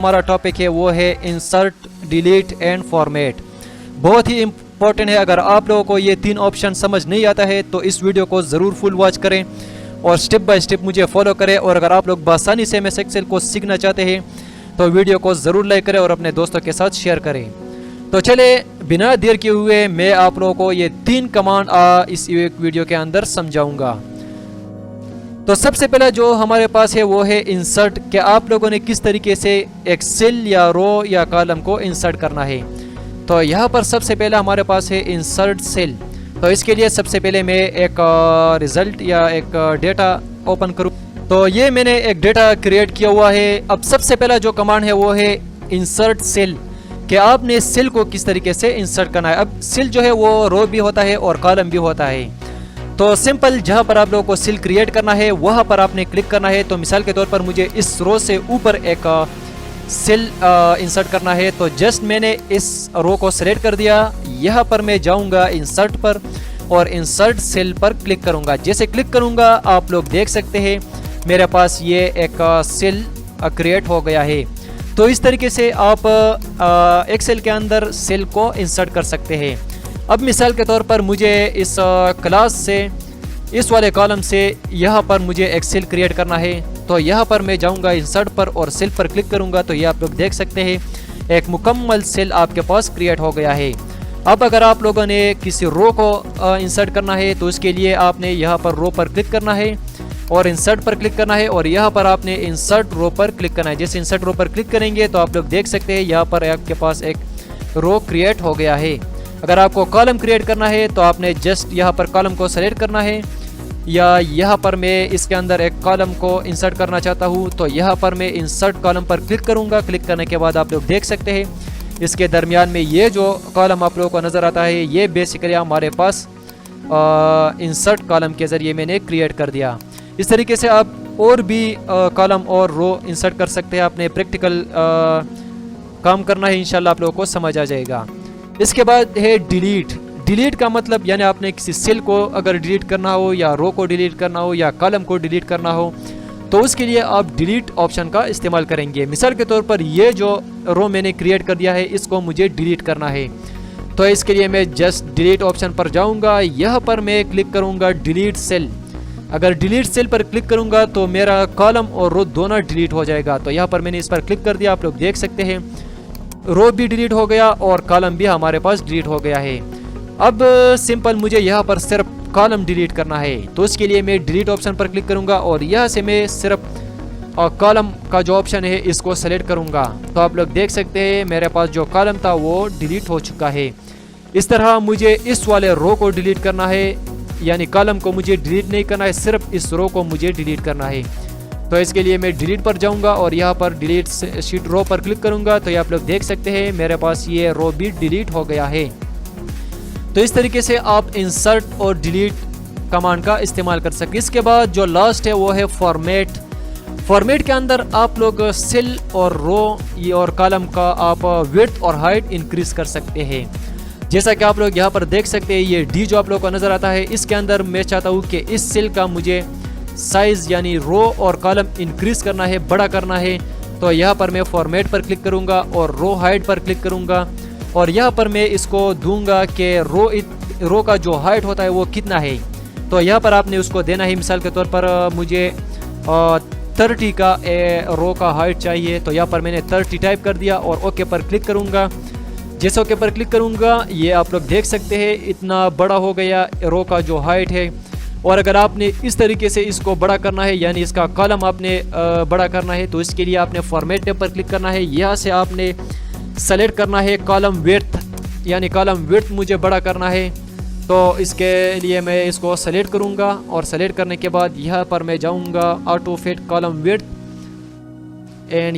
हमारा टॉपिक है वो है इंसर्ट, डिलीट एंड फॉर्मेट। बहुत ही इम्पोर्टेंट है। अगर आप लोगों को ये तीन ऑप्शन समझ नहीं आता है तो इस वीडियो को ज़रूर फुल वॉच करें और स्टेप बाय स्टेप मुझे फॉलो करें। और अगर आप लोग आसानी से MS एक्सेल को सीखना चाहते हैं तो वीडियो को ज़रूर लाइक करें और अपने दोस्तों के साथ शेयर करें। तो चले बिना देर किए हुए मैं आप लोगों को ये तीन कमांड इस वीडियो के अंदर समझाऊंगा। तो सबसे पहला जो हमारे पास है वो है इंसर्ट। कि आप लोगों ने किस तरीके से एक सेल या रो या कॉलम को इंसर्ट करना है। तो यहाँ पर सबसे पहला हमारे पास है इंसर्ट सेल। तो इसके लिए सबसे पहले मैं एक रिजल्ट या एक डेटा ओपन करूँ। तो ये मैंने एक डेटा क्रिएट किया हुआ है। अब सबसे पहला जो कमांड है वो है इंसर्ट सेल। कि आपने सेल को किस तरीके से इंसर्ट करना है। अब सेल जो है वो रो भी होता है और कॉलम भी होता है। तो सिंपल जहां पर आप लोगों को सेल क्रिएट करना है वहां पर आपने क्लिक करना है। तो मिसाल के तौर पर मुझे इस रो से ऊपर एक सेल इंसर्ट करना है। तो जस्ट मैंने इस रो को सिलेक्ट कर दिया। यहाँ पर मैं जाऊंगा इंसर्ट पर और इंसर्ट सेल पर क्लिक करूंगा। जैसे क्लिक करूंगा आप लोग देख सकते हैं मेरे पास ये एक सेल क्रिएट हो गया है। तो इस तरीके से आप एक्सेल के अंदर सेल को इंसर्ट कर सकते हैं। अब मिसाल के तौर पर मुझे इस क्लास से इस वाले कॉलम से यहाँ पर मुझे एक सेल क्रिएट करना है। तो यहाँ पर मैं जाऊँगा इंसर्ट पर और सेल पर क्लिक करूँगा। तो ये आप लोग देख सकते हैं एक मुकम्मल सेल आपके पास क्रिएट हो गया है। अब अगर आप लोगों ने किसी रो को इंसर्ट करना है तो उसके लिए आपने यहाँ पर रो पर क्लिक करना है और इंसर्ट पर क्लिक करना है और यहाँ पर आपने इंसर्ट रो पर क्लिक करना है। जैसे इंसर्ट रो पर क्लिक करेंगे तो आप लोग देख सकते हैं यहाँ पर आपके पास एक रो क्रिएट हो गया है। अगर आपको कॉलम क्रिएट करना है तो आपने जस्ट यहाँ पर कॉलम को सेलेक्ट करना है। या यहाँ पर मैं इसके अंदर एक कॉलम को इंसर्ट करना चाहता हूँ तो यहाँ पर मैं इंसर्ट कॉलम पर क्लिक करूँगा। क्लिक करने के बाद आप लोग देख सकते हैं इसके दरमियान में ये जो कॉलम आप लोगों को नज़र आता है ये बेसिकली हमारे पास इंसर्ट कॉलम के ज़रिए मैंने क्रिएट कर दिया। इस तरीके से आप और भी कॉलम और रो इंसर्ट कर सकते हैं। आपने प्रैक्टिकल काम करना है, इंशाल्लाह आप लोगों को समझ आ जाएगा। इसके बाद है डिलीट। डिलीट का मतलब यानी आपने किसी सेल को अगर डिलीट करना हो या रो को डिलीट करना हो या कॉलम को डिलीट करना हो तो उसके लिए आप डिलीट ऑप्शन का इस्तेमाल करेंगे। मिसाल के तौर पर ये जो रो मैंने क्रिएट कर दिया है इसको मुझे डिलीट करना है। तो इसके लिए मैं जस्ट डिलीट ऑप्शन पर जाऊंगा। यहाँ पर मैं क्लिक करूँगा डिलीट सेल। अगर डिलीट सेल पर क्लिक करूँगा तो मेरा कॉलम और रो दोनों डिलीट हो जाएगा। तो यहाँ पर मैंने इस पर क्लिक कर दिया। आप लोग देख सकते हैं रो भी डिलीट हो गया और कॉलम भी हमारे पास डिलीट हो गया है। अब सिंपल मुझे यहाँ पर सिर्फ कॉलम डिलीट करना है। तो उसके लिए मैं डिलीट ऑप्शन पर क्लिक करूँगा और यहाँ से मैं सिर्फ कॉलम का जो ऑप्शन है इसको सेलेक्ट करूँगा। तो आप लोग देख सकते हैं मेरे पास जो कॉलम था वो डिलीट हो चुका है। इस तरह मुझे इस वाले रो को डिलीट करना है, यानी कॉलम को मुझे डिलीट नहीं करना है, सिर्फ इस रो को मुझे डिलीट करना है। तो इसके लिए मैं डिलीट पर जाऊंगा और यहाँ पर डिलीट शीट रो पर क्लिक करूंगा। तो ये आप लोग देख सकते हैं मेरे पास ये रो भी डिलीट हो गया है। तो इस तरीके से आप इंसर्ट और डिलीट कमांड का इस्तेमाल कर सकते हैं। इसके बाद जो लास्ट है वो है फॉर्मेट। फॉर्मेट के अंदर आप लोग सेल और रो और कॉलम का आप विड्थ और हाइट इंक्रीज कर सकते हैं। जैसा कि आप लोग यहाँ पर देख सकते हैं ये डी जो आप लोग को नज़र आता है इसके अंदर मैं चाहता हूँ कि इस सेल का मुझे साइज यानी रो और कॉलम इंक्रीज करना है, बड़ा करना है। तो यहाँ पर मैं फॉर्मेट पर क्लिक करूँगा और रो हाइट पर क्लिक करूँगा और यहाँ पर मैं इसको दूंगा कि रो का जो हाइट होता है वो कितना है। तो यहाँ पर आपने उसको देना है। मिसाल के तौर पर मुझे 30 का रो का हाइट चाहिए। तो यहाँ पर मैंने 30 टाइप कर दिया और ओके पर क्लिक करूँगा। जैसे ओके पर क्लिक करूँगा ये आप लोग देख सकते हैं इतना बड़ा हो गया रो का जो हाइट है। और अगर आपने इस तरीके से इसको बड़ा करना है यानी इसका कॉलम आपने बड़ा करना है तो इसके लिए आपने फॉर्मेट टैब पर क्लिक करना है। यहाँ से आपने सेलेक्ट करना है कॉलम विड्थ, यानी कॉलम विड्थ मुझे बड़ा करना है। तो इसके लिए मैं इसको सेलेक्ट करूँगा और सेलेक्ट करने के बाद यहाँ पर मैं जाऊँगा auto fit column width and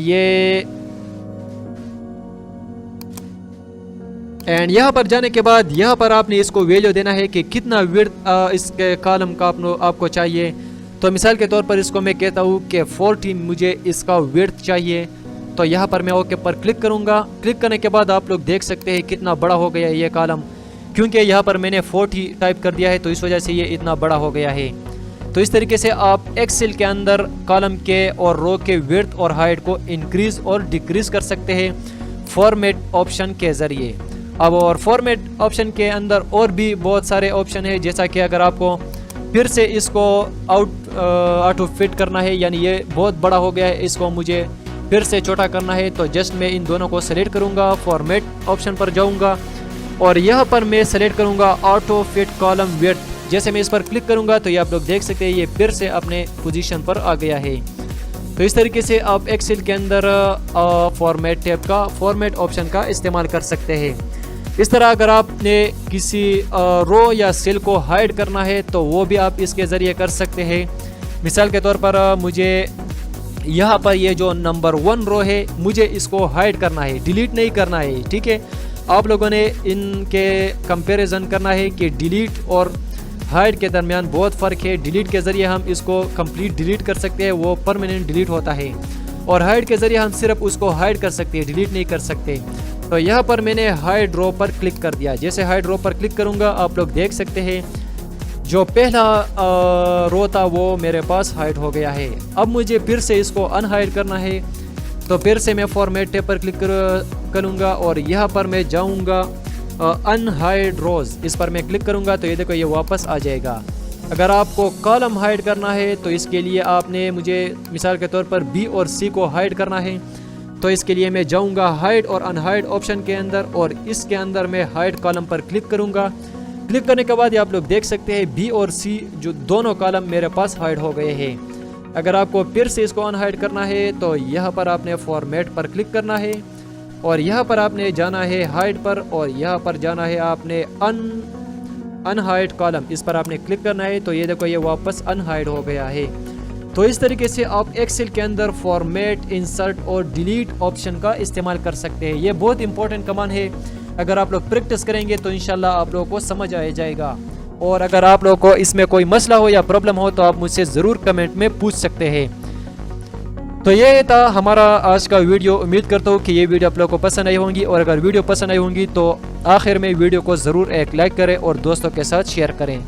यहाँ पर जाने के बाद यहाँ पर आपने इसको वैल्यू देना है कि कितना विड्थ इसके कॉलम का आपको चाहिए। तो मिसाल के तौर पर इसको मैं कहता हूँ कि 40 मुझे इसका विड्थ चाहिए। तो यहाँ पर मैं ओके पर क्लिक करूँगा। क्लिक करने के बाद आप लोग देख सकते हैं कितना बड़ा हो गया है ये कॉलम, क्योंकि यहाँ पर मैंने 40 टाइप कर दिया है तो इस वजह से ये इतना बड़ा हो गया है। तो इस तरीके से आप एक्सेल के अंदर कॉलम के और रो के विड्थ और हाइट को इंक्रीज और डिक्रीज कर सकते हैं फॉर्मेट ऑप्शन के ज़रिए। अब और फॉर्मेट ऑप्शन के अंदर और भी बहुत सारे ऑप्शन है, जैसा कि अगर आपको फिर से इसको ऑटो फिट करना है, यानी ये बहुत बड़ा हो गया है, इसको मुझे फिर से छोटा करना है, तो जस्ट मैं इन दोनों को सेलेक्ट करूँगा, फॉर्मेट ऑप्शन पर जाऊँगा और यहाँ पर मैं सेलेक्ट करूँगा ऑटो फिट कॉलम विड्थ। जैसे मैं इस पर क्लिक करूँगा तो ये आप लोग देख सकते हैं ये फिर से अपने पोजीशन पर आ गया है। तो इस तरीके से आप एक्सेल के अंदर फॉर्मेट टैब का फॉर्मेट ऑप्शन का इस्तेमाल कर सकते हैं। इस तरह अगर आपने किसी रो या सेल को हाइड करना है तो वो भी आप इसके ज़रिए कर सकते हैं। मिसाल के तौर पर मुझे यहाँ पर ये जो नंबर 1 रो है मुझे इसको हाइड करना है, डिलीट नहीं करना है, ठीक है। आप लोगों ने इनके कंपैरिजन करना है कि डिलीट और हाइड के दरमियान बहुत फ़र्क है। डिलीट के ज़रिए हम इसको कंप्लीट डिलीट कर सकते हैं, वो परमानेंट डिलीट होता है, और हाइड के ज़रिए हम सिर्फ उसको हाइड कर सकते हैं, डिलीट नहीं कर सकते। तो यहाँ पर मैंने हाइड रो पर क्लिक कर दिया। जैसे हाइड रो पर क्लिक करूँगा आप लोग देख सकते हैं जो पहला रो था वो मेरे पास हाइड हो गया है। अब मुझे फिर से इसको अनहाइड करना है, तो फिर से मैं फॉर्मेट टैब पर क्लिक करूँगा और यहाँ पर मैं जाऊँगा अनहाइड रोज, इस पर मैं क्लिक करूँगा तो ये देखो ये वापस आ जाएगा। अगर आपको कॉलम हाइड करना है तो इसके लिए आपने मुझे मिसाल के तौर पर बी और सी को हाइड करना है, तो इसके लिए मैं जाऊँगा हाइड और अनहाइड ऑप्शन के अंदर और इसके अंदर मैं हाइड कॉलम पर क्लिक करूँगा। क्लिक करने के बाद ये आप लोग देख सकते हैं बी और सी जो दोनों कॉलम मेरे पास हाइड हो गए हैं। अगर आपको फिर से इसको अनहाइड करना है तो यहाँ पर आपने फॉर्मेट पर क्लिक करना है और यहाँ पर आपने जाना है हाइड पर और यहाँ पर जाना है आपने अनहाइड कॉलम, इस पर आपने क्लिक करना है। तो ये देखो ये वापस अनहाइड हो गया है। तो इस तरीके से आप एक्सेल के अंदर फॉर्मेट, इंसर्ट और डिलीट ऑप्शन का इस्तेमाल कर सकते हैं। ये बहुत इंपॉर्टेंट कमांड है, अगर आप लोग प्रैक्टिस करेंगे तो इंशाल्लाह आप लोगों को समझ आ जाएगा। और अगर आप लोगों को इसमें कोई मसला हो या प्रॉब्लम हो तो आप मुझसे ज़रूर कमेंट में पूछ सकते हैं। तो ये था हमारा आज का वीडियो। उम्मीद करता हूँ कि ये वीडियो आप लोगों को पसंद आई होंगी, और अगर वीडियो पसंद आई होंगी तो आखिर में वीडियो को ज़रूर एक लाइक करें और दोस्तों के साथ शेयर करें।